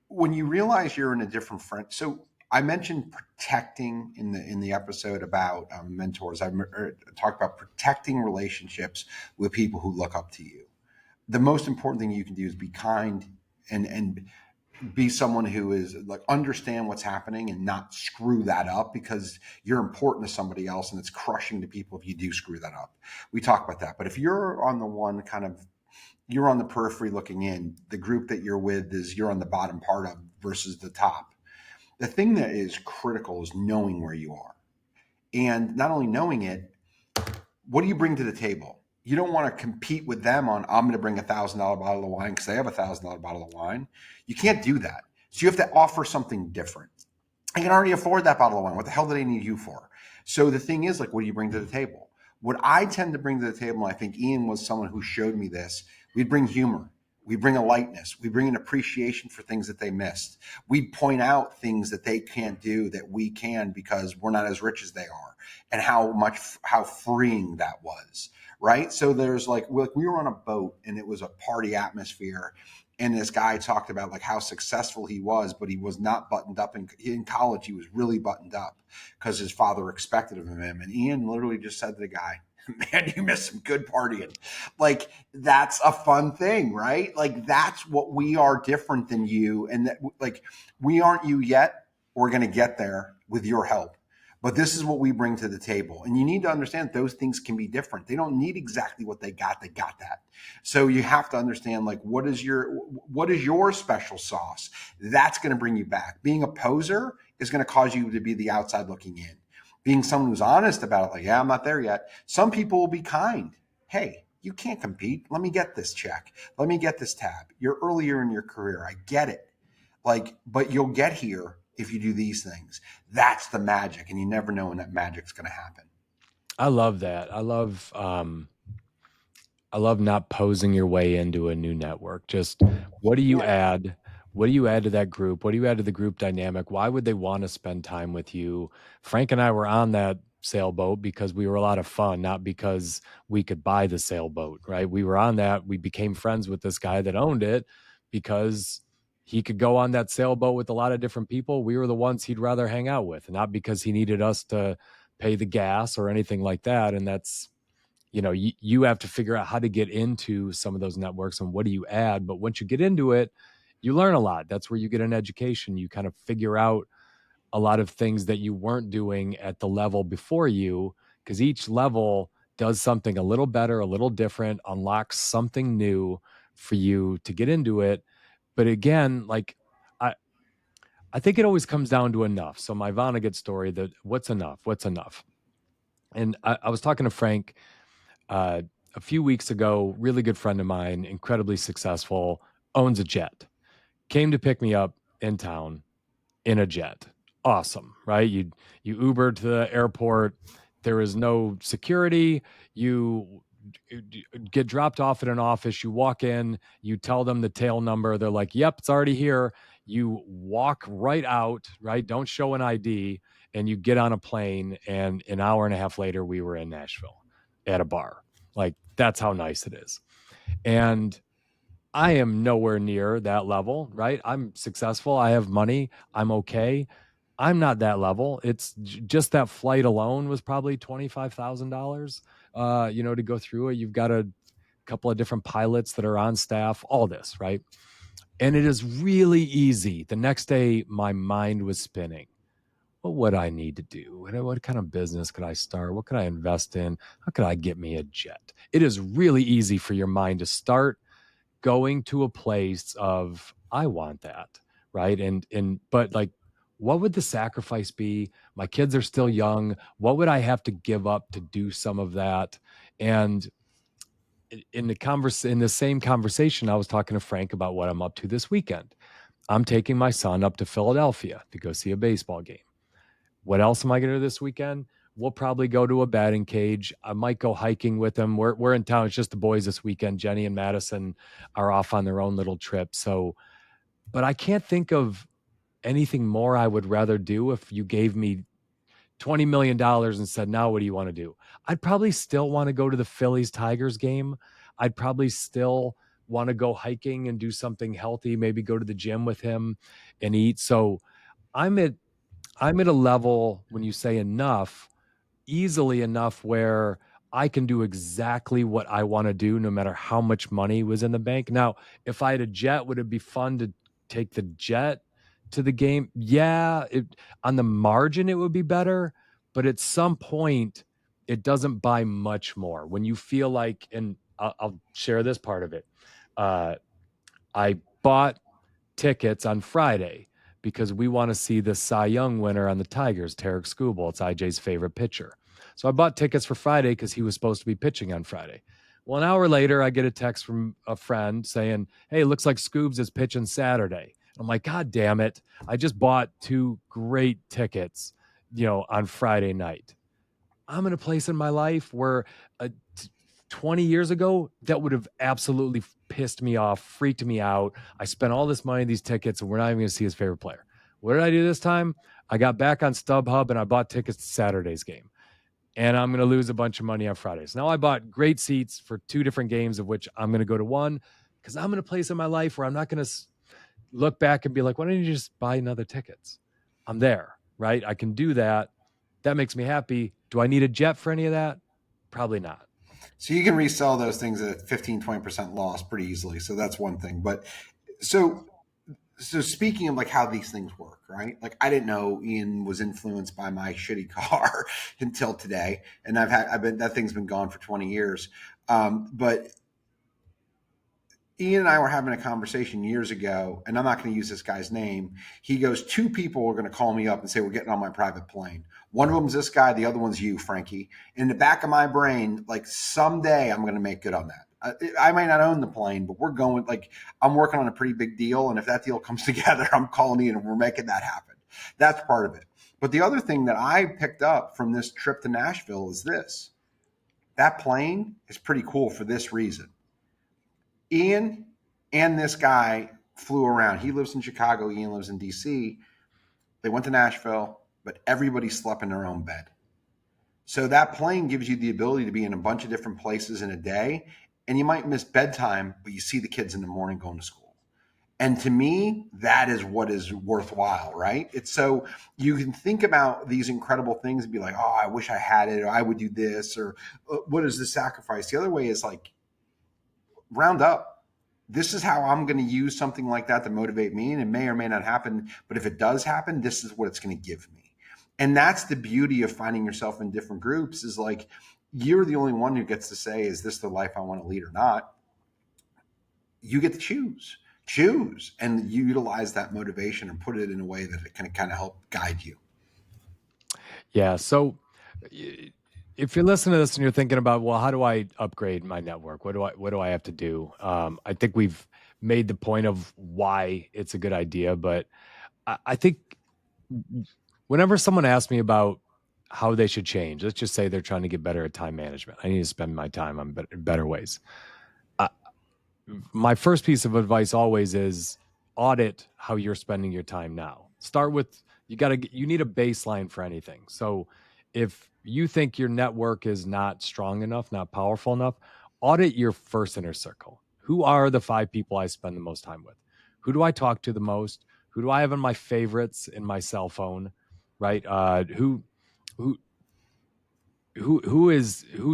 when you realize you're in a different friend. So I mentioned protecting in the episode about mentors. I talked about protecting relationships with people who look up to you. The most important thing you can do is be kind and be someone who is like, understand what's happening and not screw that up, because you're important to somebody else, and it's crushing to people if you do screw that up. We talk about that. But if you're on the one kind of, you're on the periphery looking in, the group that you're with is you're on the bottom part of versus the top. The thing that is critical is knowing where you are. And not only knowing it, what do you bring to the table? You don't want to compete with them on, I'm going to bring $1,000 bottle of wine because they have $1,000 bottle of wine. You can't do that. So you have to offer something different. I can already afford that bottle of wine. What the hell do they need you for? So the thing is, like, what do you bring to the table? What I tend to bring to the table, and I think Ian was someone who showed me this, we'd bring humor. We bring a lightness. We bring an appreciation for things that they missed. We'd point out things that they can't do that we can because we're not as rich as they are, and how freeing that was. Right. So there's like we were on a boat and it was a party atmosphere. And this guy talked about like how successful he was, but he was not buttoned up. In college, he was really buttoned up because his father expected of him. And Ian literally just said to the guy, man, you missed some good partying. Like, that's a fun thing, right? Like, that's what we are different than you. And that, like, we aren't you yet. We're going to get there with your help. But this is what we bring to the table. And you need to understand those things can be different. They don't need exactly what they got. They got that. So you have to understand, like, what is your special sauce? That's going to bring you back. Being a poser is going to cause you to be the outside looking in. Being someone who's honest about it, like, yeah, I'm not there yet. Some people will be kind. Hey, you can't compete. Let me get this check. Let me get this tab. You're earlier in your career. I get it. Like, but you'll get here if you do these things. That's the magic, and you never know when that magic's going to happen. I love that. I love not posing your way into a new network. Just what do you add? What do you add to that group? What do you add to the group dynamic? Why would they want to spend time with you? Frank and I were on that sailboat because we were a lot of fun, not because we could buy the sailboat, right? We were on that. We became friends with this guy that owned it because he could go on that sailboat with a lot of different people. We were the ones he'd rather hang out with, not because he needed us to pay the gas or anything like that. And that's, you have to figure out how to get into some of those networks and what do you add. But once you get into it, you learn a lot. That's where you get an education. You kind of figure out a lot of things that you weren't doing at the level before you, because each level does something a little better, a little different, unlocks something new for you to get into it. But again, like, I think it always comes down to enough. So my Vonnegut story, that what's enough? And I was talking to Frank a few weeks ago, really good friend of mine, incredibly successful, owns a jet, came to pick me up in town in a jet. Awesome, right? You Uber to the airport. There is no security. You get dropped off at an office. You walk in, you tell them the tail number. They're like, yep, it's already here. You walk right out, right? Don't show an ID, and you get on a plane. And an hour and a half later, we were in Nashville at a bar. Like, that's how nice it is. And I am nowhere near that level, right? I'm successful. I have money. I'm okay. I'm not that level. It's just that flight alone was probably $25,000, to go through it. You've got a couple of different pilots that are on staff, all this, right? And it is really easy. The next day, my mind was spinning. What would I need to do? What kind of business could I start? What could I invest in? How could I get me a jet? It is really easy for your mind to start going to a place of, I want that, right? But like, what would the sacrifice be? My kids are still young. What would I have to give up to do some of that? And in the same conversation, I was talking to Frank about what I'm up to this weekend. I'm taking my son up to Philadelphia to go see a baseball game. What else am I going to do this weekend? We'll probably go to a batting cage. I might go hiking with them. We're in town. It's just the boys this weekend. Jenny and Madison are off on their own little trip. So, but I can't think of anything more I would rather do. If you gave me $20 million and said, now what do you want to do? I'd probably still want to go to the Phillies Tigers game. I'd probably still want to go hiking and do something healthy, maybe go to the gym with him and eat. So I'm at a level, when you say enough, easily enough where I can do exactly what I want to do, no matter how much money was in the bank. Now, if I had a jet, would it be fun to take the jet to the game? Yeah, on the margin, it would be better. But at some point, it doesn't buy much more. When you feel like, and I'll share this part of it. I bought tickets on Friday because we want to see the Cy Young winner on the Tigers, Tarek Skubal. It's IJ's favorite pitcher. So I bought tickets for Friday because he was supposed to be pitching on Friday. Well, an hour later, I get a text from a friend saying, hey, it looks like Scoobs is pitching Saturday. I'm like, God damn it. I just bought 2 great tickets, on Friday night. I'm in a place in my life where 20 years ago, that would have absolutely pissed me off, freaked me out. I spent all this money on these tickets, and we're not even going to see his favorite player. What did I do this time? I got back on StubHub, and I bought tickets to Saturday's game. And I'm going to lose a bunch of money on Fridays. Now I bought great seats for 2 different games, of which I'm going to go to one, because I'm in a place in my life where I'm not going to look back and be like, why don't you just buy another tickets? I'm there, right? I can do that. That makes me happy. Do I need a jet for any of that? Probably not. So you can resell those things at 15, 20% loss pretty easily. So that's one thing. But so speaking of like how these things work, right? Like I didn't know Ian was influenced by my shitty car until today. And that thing's been gone for 20 years. But Ian and I were having a conversation years ago, and I'm not going to use this guy's name. He goes, 2 people are going to call me up and say, we're getting on my private plane. One of them's this guy. The other one's you, Frankie. In the back of my brain, like someday I'm going to make good on that. I might not own the plane, but we're going, like, I'm working on a pretty big deal. And if that deal comes together, I'm calling Ian and we're making that happen. That's part of it. But the other thing that I picked up from this trip to Nashville is this. That plane is pretty cool for this reason. Ian and this guy flew around. He lives in Chicago. Ian lives in DC. They went to Nashville, but everybody slept in their own bed. So that plane gives you the ability to be in a bunch of different places in a day, and you might miss bedtime, but you see the kids in the morning going to school. And to me, that is what is worthwhile, right? It's so you can think about these incredible things and be like, oh, I wish I had it, or I would do this, or what is the sacrifice? The other way is like, round up. This is how I'm going to use something like that to motivate me, and it may or may not happen. But if it does happen, this is what it's going to give me. And that's the beauty of finding yourself in different groups, is like, you're the only one who gets to say, is this the life I want to lead or not? You get to choose and you utilize that motivation and put it in a way that it can kind of help guide you. Yeah. So if you're listening to this and you're thinking about, well, how do I upgrade my network? What do I have to do? I think we've made the point of why it's a good idea, but I think whenever someone asks me about how they should change, let's just say they're trying to get better at time management. I need to spend my time on better ways. My first piece of advice always is audit how you're spending your time now. Start with, you need a baseline for anything. So if you think your network is not strong enough, not powerful enough, audit your first inner circle. Who are the 5 people I spend the most time with? Who do I talk to the most? Who do I have in my favorites in my cell phone? Right? Who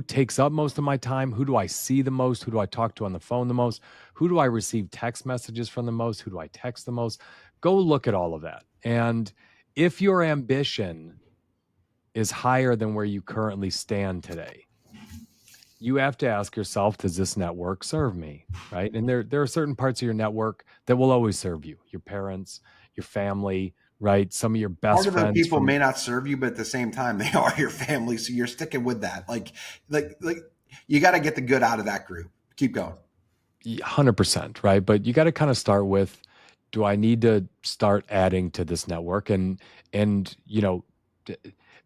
takes up most of my time? Who do I see the most? Who do I talk to on the phone the most? Who do I receive text messages from the most? Who do I text the most? Go look at all of that. And if your ambition is higher than where you currently stand today, you have to ask yourself, does this network serve me? Right? And there are certain parts of your network that will always serve you. Your parents, your family, right? Some of your best Part of friends. the people may not serve you, but at the same time, they are your family. So you're sticking with that. Like you got to get the good out of that group. Keep going. 100%, right? But you got to kind of start with, do I need to start adding to this network? And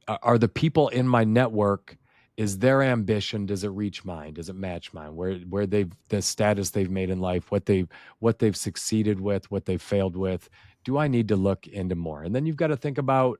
Are the people in my network, is their ambition, does it reach mine? Does it match mine? Where they've, the status they've made in life, what they've succeeded with, what they've failed with? Do I need to look into more? And then you've got to think about,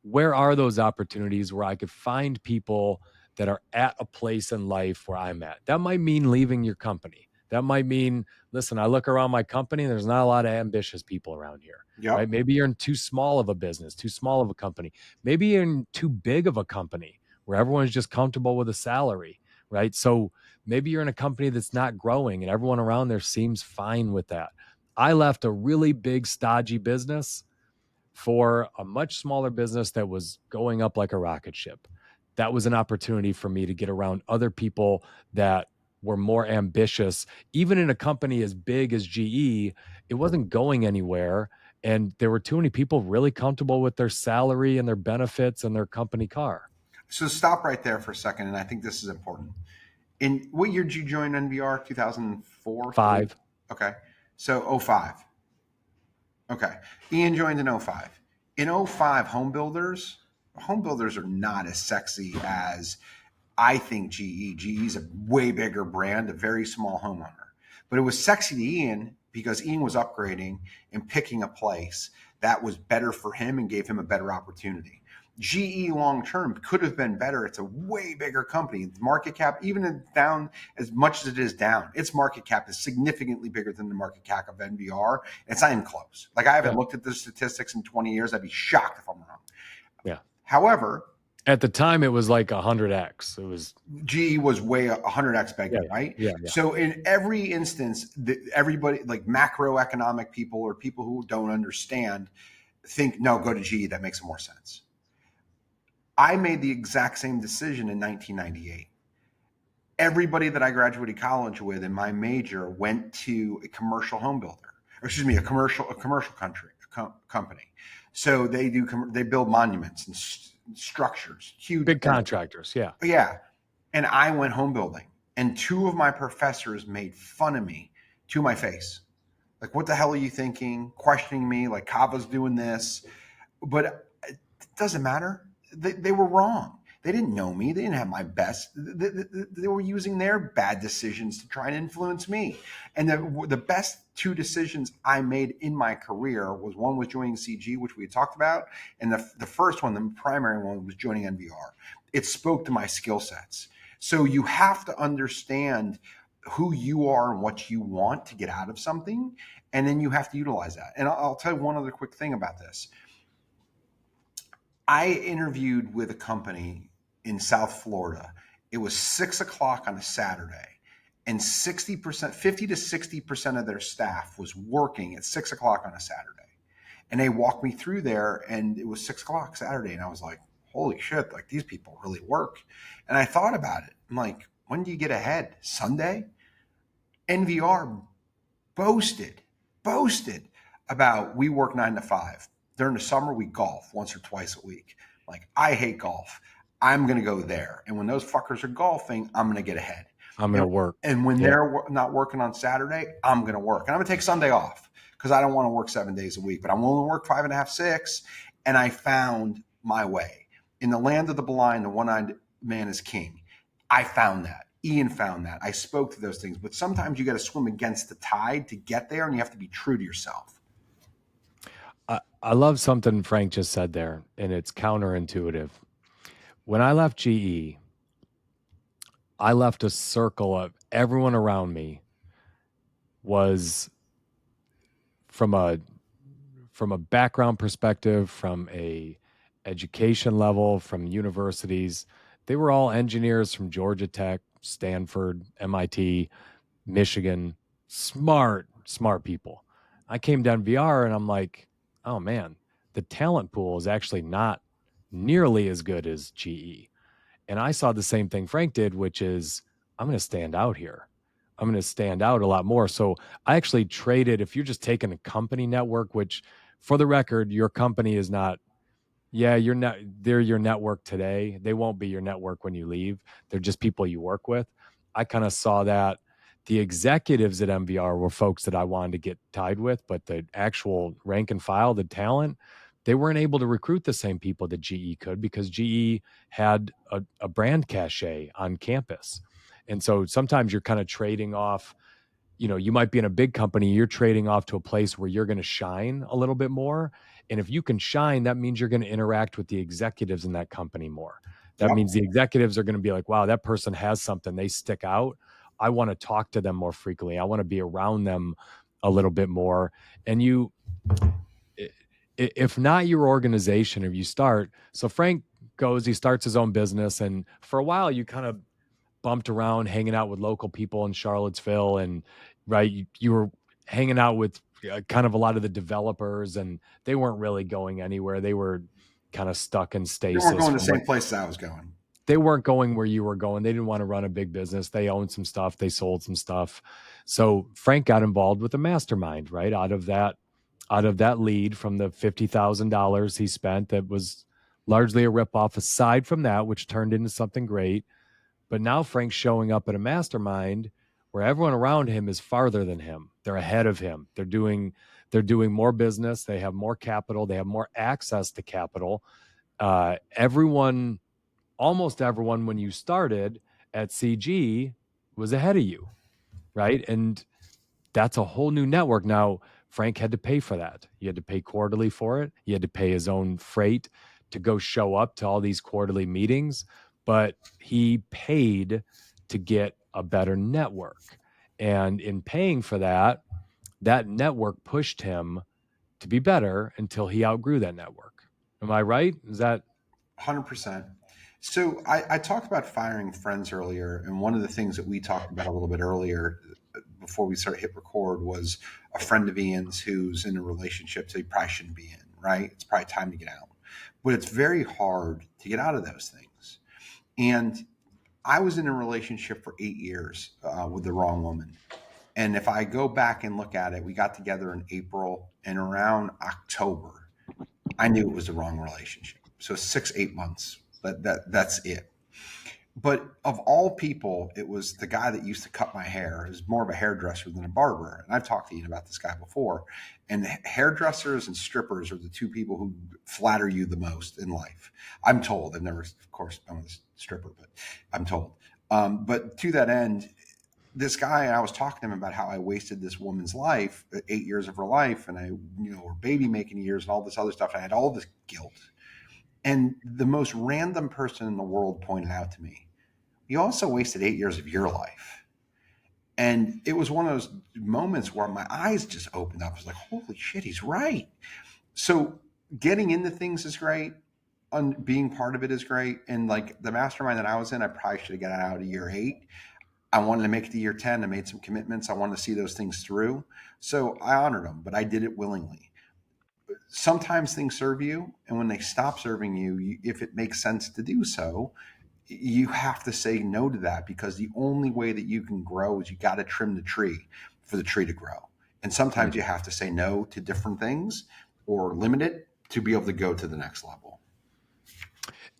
where are those opportunities where I could find people that are at a place in life where I'm at? That might mean leaving your company. That might mean, listen, I look around my company and there's not a lot of ambitious people around here. Yep. Right? Maybe you're in too small of a business, too small of a company. Maybe you're in too big of a company where everyone's just comfortable with a salary, right? So maybe you're in a company that's not growing and everyone around there seems fine with that. I left a really big, stodgy business for a much smaller business that was going up like a rocket ship. That was an opportunity for me to get around other people that were more ambitious. Even in a company as big as GE, it wasn't going anywhere. And there were too many people really comfortable with their salary and their benefits and their company car. So stop right there for a second, and I think this is important. In what year did you join NVR? 2004? 5. Okay. So 05. Okay. Ian joined in 05. In 05, home builders are not as sexy as I think GE. GE's a way bigger brand, a very small homeowner. But it was sexy to Ian because Ian was upgrading and picking a place that was better for him and gave him a better opportunity. GE long term could have been better. It's a way bigger company. The market cap, even down as much as it is down, its market cap is significantly bigger than the market cap of NVR. It's not even close. Like, I haven't looked at the statistics in 20 years. I'd be shocked if I'm wrong. Yeah. However, at the time, it was like 100x. It was GE was way 100x bigger, right? Yeah. So in every instance, everybody, like macroeconomic people or people who don't understand, think, no, go to GE. That makes more sense. I made the exact same decision in 1998. Everybody that I graduated college with in my major went to a commercial home builder, or excuse me, a commercial company. So they build monuments and structures, huge big contractors. Yeah. Yeah. And I went home building, and 2 of my professors made fun of me to my face. Like, what the hell are you thinking? Questioning me, like, Cava's doing this. But it doesn't matter. They were wrong. They didn't know me. They didn't have my best. They were using their bad decisions to try and influence me. And the best 2 decisions I made in my career was, one was joining CG, which we had talked about. And the first one, the primary one, was joining NVR. It spoke to my skill sets. So you have to understand who you are and what you want to get out of something. And then you have to utilize that. And I'll tell you one other quick thing about this. I interviewed with a company in South Florida. It was 6:00 on a Saturday, and 50 to 60% of their staff was working at 6:00 on a Saturday. And they walked me through there, and it was 6:00 Saturday. And I was like, holy shit, like, these people really work. And I thought about it. I'm like, when do you get ahead? Sunday? NVR boasted about, we work 9 to 5. During the summer, we golf once or twice a week. Like, I hate golf. I'm going to go there. And when those fuckers are golfing, I'm going to get ahead. I'm going to work. And when they're not working on Saturday, I'm going to work. And I'm going to take Sunday off because I don't want to work 7 days a week. But I'm willing to work 5.5, 6. And I found my way. In the land of the blind, the one-eyed man is king. I found that. Ian found that. I spoke to those things. But sometimes you got to swim against the tide to get there, and you have to be true to yourself. I love something Frank just said there, and it's counterintuitive. When I left GE, I left a circle of everyone around me was from a background perspective, from a education level, from universities. They were all engineers from Georgia Tech, Stanford, MIT, Michigan, smart people. I came down VR and I'm like, oh man, the talent pool is actually not nearly as good as GE. And I saw the same thing Frank did, which is, I'm going to stand out here. I'm going to stand out a lot more. So I actually traded, if you're just taking a company network, which for the record, your company is not, they're your network today. They won't be your network when you leave. They're just people you work with. I kind of saw that the executives at MVR were folks that I wanted to get tied with, but the actual rank and file, the talent, they weren't able to recruit the same people that GE could, because GE had a brand cachet on campus. And so sometimes you're kind of trading off, you might be in a big company, you're trading off to a place where you're going to shine a little bit more. And if you can shine, that means you're going to interact with the executives in that company more. That means the executives are going to be like, wow, that person has something, they stick out. I want to talk to them more frequently. I want to be around them a little bit more. And if not your organization, if you start, so Frank he starts his own business. And for a while, you kind of bumped around hanging out with local people in Charlottesville, and you were hanging out with kind of a lot of the developers, and they weren't really going anywhere. They were kind of stuck in stasis. They weren't going to the same places I was going. They weren't going where you were going. They didn't want to run a big business. They owned some stuff. They sold some stuff. So Frank got involved with a mastermind, right? Out of that lead from the $50,000 he spent, that was largely a ripoff. Aside from that, which turned into something great. But now Frank's showing up at a mastermind where everyone around him is farther than him. They're ahead of him. They're doing more business. They have more capital. They have more access to capital. Almost everyone, when you started at CG, was ahead of you, right? And that's a whole new network. Now, Frank had to pay for that. He had to pay quarterly for it. He had to pay his own freight to go show up to all these quarterly meetings. But he paid to get a better network. And in paying for that network pushed him to be better until he outgrew that network. Am I right? Is that 100%? So I talked about firing friends earlier. And one of the things that we talked about a little bit earlier before we hit record was a friend of Ian's who's in a relationship that he probably shouldn't be in, right? It's probably time to get out. But it's very hard to get out of those things. And I was in a relationship for 8 years with the wrong woman. And if I go back and look at it, we got together in April, and around October, I knew it was the wrong relationship. So 6-8 months, but that's it. But of all people, it was the guy that used to cut my hair. It was more of a hairdresser than a barber. And I've talked to Ian about this guy before. And hairdressers and strippers are the two people who flatter you the most in life. I'm told. I've never, of course, been with a stripper, but I'm told. But to that end, this guy, I was talking to him about how I wasted this woman's life, 8 years of her life, and her baby making years and all this other stuff. I had all this guilt. And the most random person in the world pointed out to me, you also wasted 8 years of your life. And it was one of those moments where my eyes just opened up. I was like, holy shit, he's right. So getting into things is great. Being part of it is great. And like the mastermind that I was in, I probably should have gotten out of year 8. I wanted to make it to year 10. I made some commitments. I wanted to see those things through. So I honored them, but I did it willingly. Sometimes things serve you. And when they stop serving you, if it makes sense to do so, you have to say no to that, because the only way that you can grow is you got to trim the tree for the tree to grow. And sometimes you have to say no to different things or limit it to be able to go to the next level.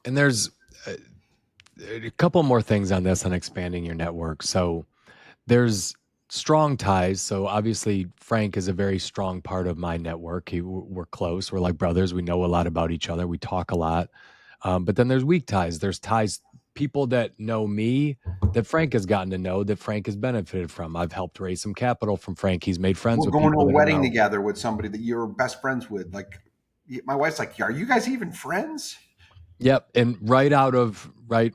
And there's a couple more things on this, on expanding your network. So there's strong ties. So obviously Frank is a very strong part of my network. We're close. We're like brothers. We know a lot about each other. We talk a lot. But then there's weak ties. There's ties, people that know me, that Frank has gotten to know, that Frank has benefited from. I've helped raise some capital from Frank. He's made friends with people. We're going to a wedding together with somebody that you're best friends with. Like, my wife's like, are you guys even friends? Yep. And right after I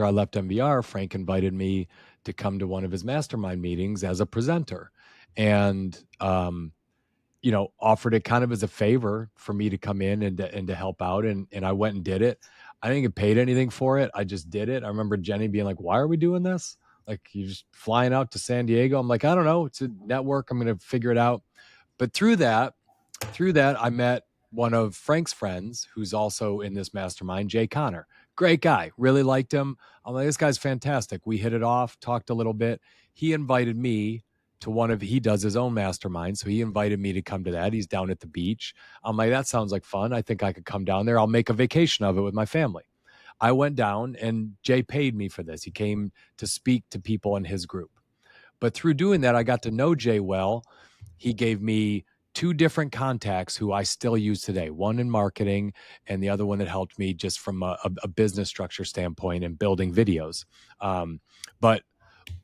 left MBR, Frank invited me to come to one of his mastermind meetings as a presenter, and offered it kind of as a favor for me to come in and to help out. And I went and did it. I didn't get paid anything for it. I just did it. I remember Jenny being like, why are we doing this? Like, you're just flying out to San Diego. I'm like, I don't know. It's a network. I'm going to figure it out. But through that, I met one of Frank's friends who's also in this mastermind, Jay Connor. Great guy. Really liked him. I'm like, this guy's fantastic. We hit it off, talked a little bit. He invited me to he does his own mastermind. So he invited me to come to that. He's down at the beach. I'm like, that sounds like fun. I think I could come down there. I'll make a vacation of it with my family. I went down, and Jay paid me for this. He came to speak to people in his group. But through doing that, I got to know Jay well. He gave me two different contacts who I still use today, one in marketing and the other one that helped me just from a business structure standpoint and building videos. But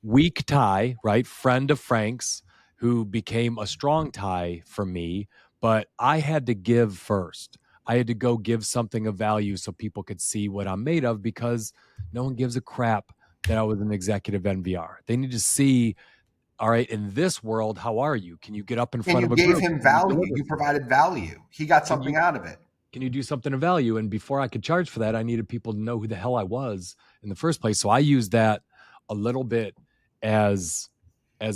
weak tie, right? Friend of Frank's who became a strong tie for me, but I had to give first. I had to go give something of value so people could see what I'm made of, because no one gives a crap that I was an executive NVR. They need to see, all right, in this world, how are you? Can you get up in And front you of a gave group? him Can you value. deliver? You provided value. He got something out of it. Can you do something of value? And before I could charge for that, I needed people to know who the hell I was in the first place. So I used that a little bit as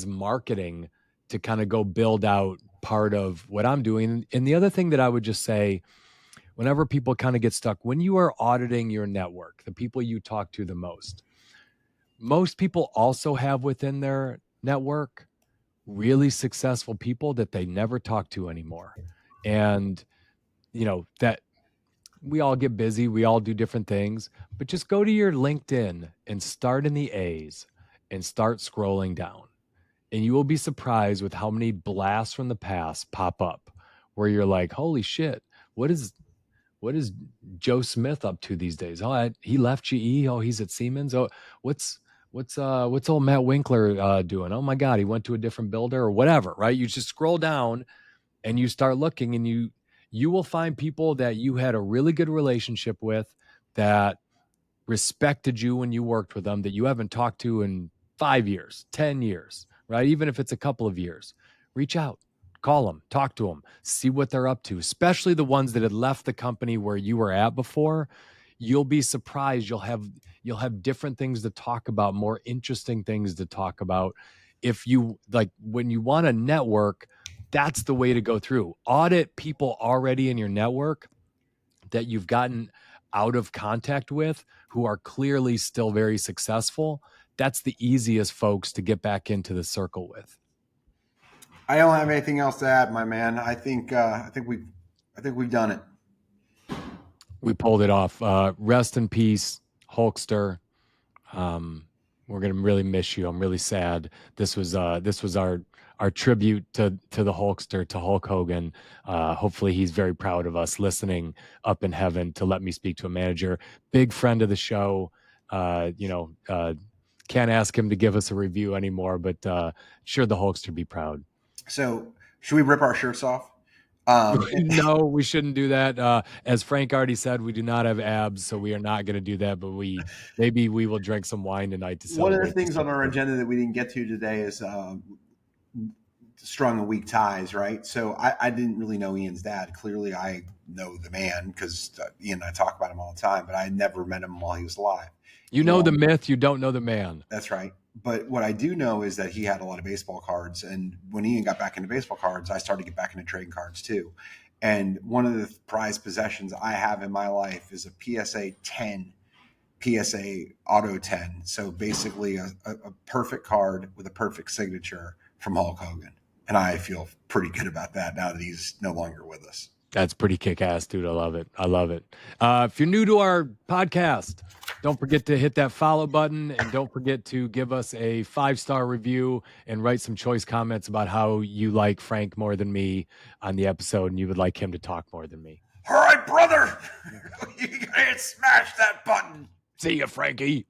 marketing to kind of go build out part of what I'm doing. And the other thing that I would just say, whenever people kind of get stuck, when you are auditing your network, the people you talk to the most people also have within their network really successful people that they never talk to anymore. And, that we all get busy, we all do different things, but just go to your LinkedIn and start in the A's and start scrolling down. And you will be surprised with how many blasts from the past pop up where you're like, holy shit, what is Joe Smith up to these days? Oh, he left GE. Oh, he's at Siemens. Oh, what's old Matt Winkler doing? Oh my God, he went to a different builder or whatever, right? You just scroll down and you start looking, and you will find people that you had a really good relationship with, that respected you when you worked with them, that you haven't talked to in 5 years, 10 years, right? Even if it's a couple of years, reach out, call them, talk to them, see what they're up to, especially the ones that had left the company where you were at before. You'll be surprised. You'll have different things to talk about, more interesting things to talk about. If you like, when you want to network, that's the way to go through. Audit people already in your network that you've gotten out of contact with who are clearly still very successful. That's the easiest folks to get back into the circle with. I don't have anything else to add, my man. I think we've done it. We pulled it off. Rest in peace, Hulkster. We're gonna really miss you. I'm really sad. This was our tribute to the Hulkster, to Hulk Hogan. Hopefully he's very proud of us listening up in heaven to Let Me Speak to a Manager. Big friend of the show. Can't ask him to give us a review anymore, but sure the Hulkster be proud. So should we rip our shirts off? No, we shouldn't do that. As Frank already said, we do not have abs, so we are not going to do that. But maybe we will drink some wine tonight to celebrate. One of the things on our agenda that we didn't get to today is strong and weak ties, right? So I didn't really know Ian's dad. Clearly, I know the man because Ian and I talk about him all the time, but I never met him while he was alive. You know the myth, you don't know the man. That's right. But what I do know is that he had a lot of baseball cards. And when Ian got back into baseball cards, I started to get back into trading cards too. And one of the prized possessions I have in my life is a PSA 10, PSA Auto 10. So basically a perfect card with a perfect signature from Hulk Hogan. And I feel pretty good about that now that he's no longer with us. That's pretty kick-ass, dude. I love it. I love it. If you're new to our podcast, don't forget to hit that follow button, and don't forget to give us a 5-star review and write some choice comments about how you like Frank more than me on the episode and you would like him to talk more than me. All right, brother. You gotta smash that button. See ya, Frankie.